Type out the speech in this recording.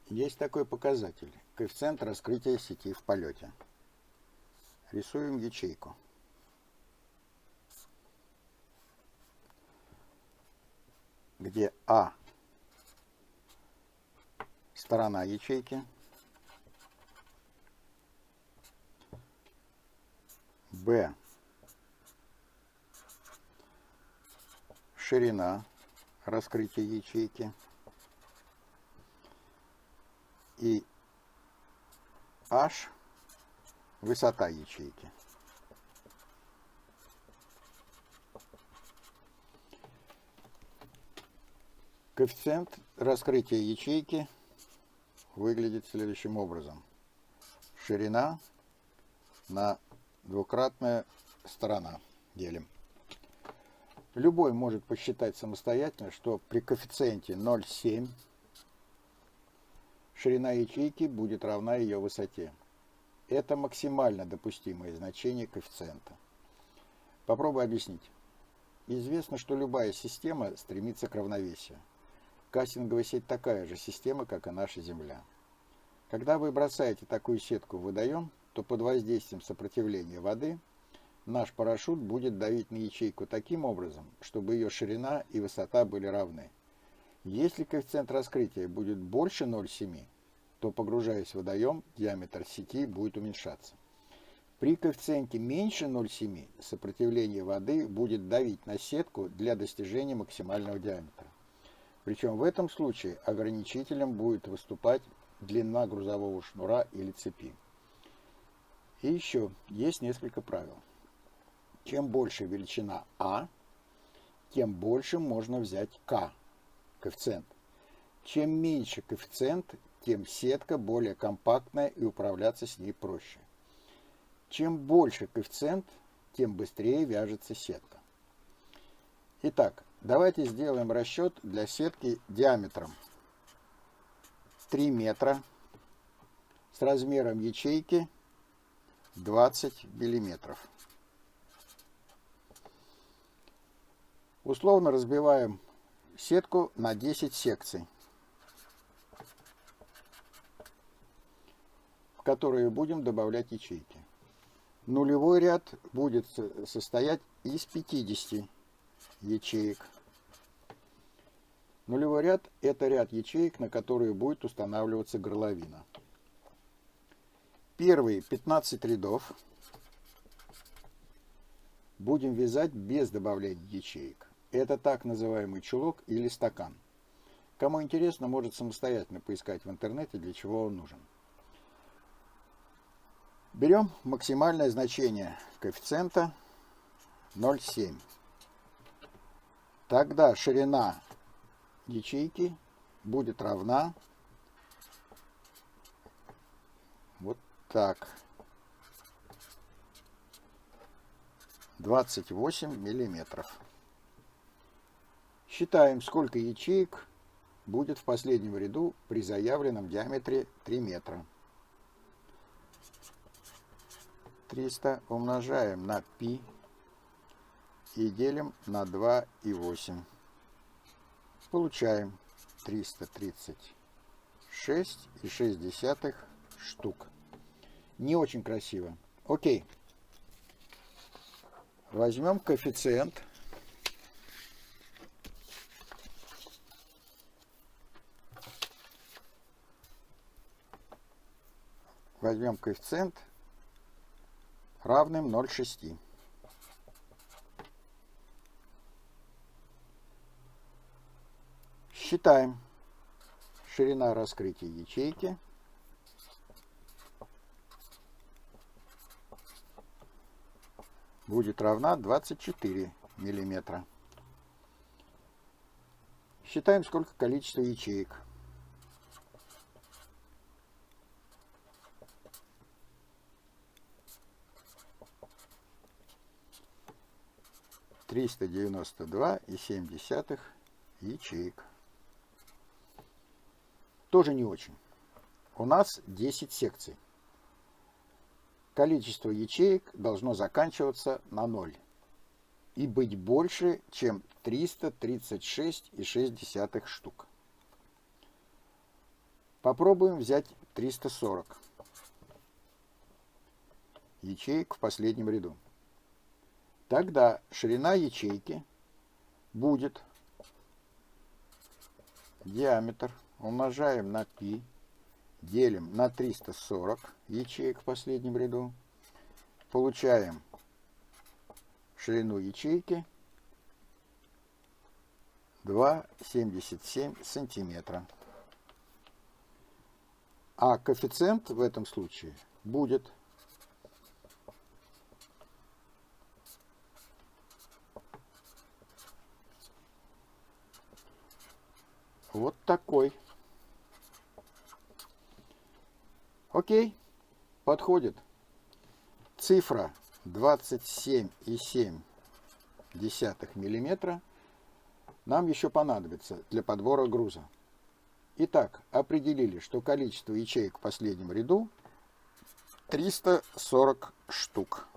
Есть такой показатель – коэффициент раскрытия сети в полете. Рисуем ячейку. Где А – сторона ячейки, Б – ширина раскрытия ячейки, и H – высота ячейки. Коэффициент раскрытия ячейки выглядит следующим образом. Ширина на двукратная сторона делим. Любой может посчитать самостоятельно, что при коэффициенте 0,7 ширина ячейки будет равна ее высоте. Это максимально допустимое значение коэффициента. Попробую объяснить. Известно, что любая система стремится к равновесию. Кастинговая сеть такая же система, как и наша Земля. Когда вы бросаете такую сетку в водоем, то под воздействием сопротивления воды наш парашют будет давить на ячейку таким образом, чтобы ее ширина и высота были равны. Если коэффициент раскрытия будет больше 0,7, то, погружаясь в водоем, диаметр сети будет уменьшаться. При коэффициенте меньше 0,7 сопротивление воды будет давить на сетку для достижения максимального диаметра. Причем в этом случае ограничителем будет выступать длина грузового шнура или цепи. И еще есть несколько правил. Чем больше величина А, тем больше можно взять К, коэффициент. Чем меньше коэффициент, тем сетка более компактная и управляться с ней проще. Чем больше коэффициент, тем быстрее вяжется сетка. Итак, давайте сделаем расчет для сетки диаметром 3 метра с размером ячейки 20 миллиметров. Условно разбиваем сетку на 10 секций, в которые будем добавлять ячейки. Нулевой ряд будет состоять из 50 ячеек. Нулевой ряд – это ряд ячеек, на которые будет устанавливаться горловина. Первые 15 рядов будем вязать без добавления ячеек. Это так называемый чулок или стакан. Кому интересно, может самостоятельно поискать в интернете, для чего он нужен. Берем максимальное значение коэффициента 0,7. Тогда ширина ячейки будет равна вот так. 28 миллиметров. Считаем, сколько ячеек будет в последнем ряду при заявленном диаметре 3 метра. 300 умножаем на π и делим на 2,8. Получаем 336,6 штук. Не очень красиво. Окей. Возьмем коэффициент. Возьмем коэффициент равным 0,6. Считаем. Ширина раскрытия ячейки будет равна 24 миллиметра. Считаем, сколько количество ячеек. — 392,7 ячеек. Тоже не очень. У нас 10 секций. Количество ячеек должно заканчиваться на 0 и быть больше, чем 336,6 штук. Попробуем взять 340 ячеек в последнем ряду. Тогда ширина ячейки будет диаметр, умножаем на π, делим на 340 ячеек в последнем ряду, получаем ширину ячейки 2,77 сантиметра. А коэффициент в этом случае будет вот такой. Окей, подходит. Цифра 27,7 миллиметра нам еще понадобится для подбора груза. Итак, определили, что количество ячеек в последнем ряду 340 штук.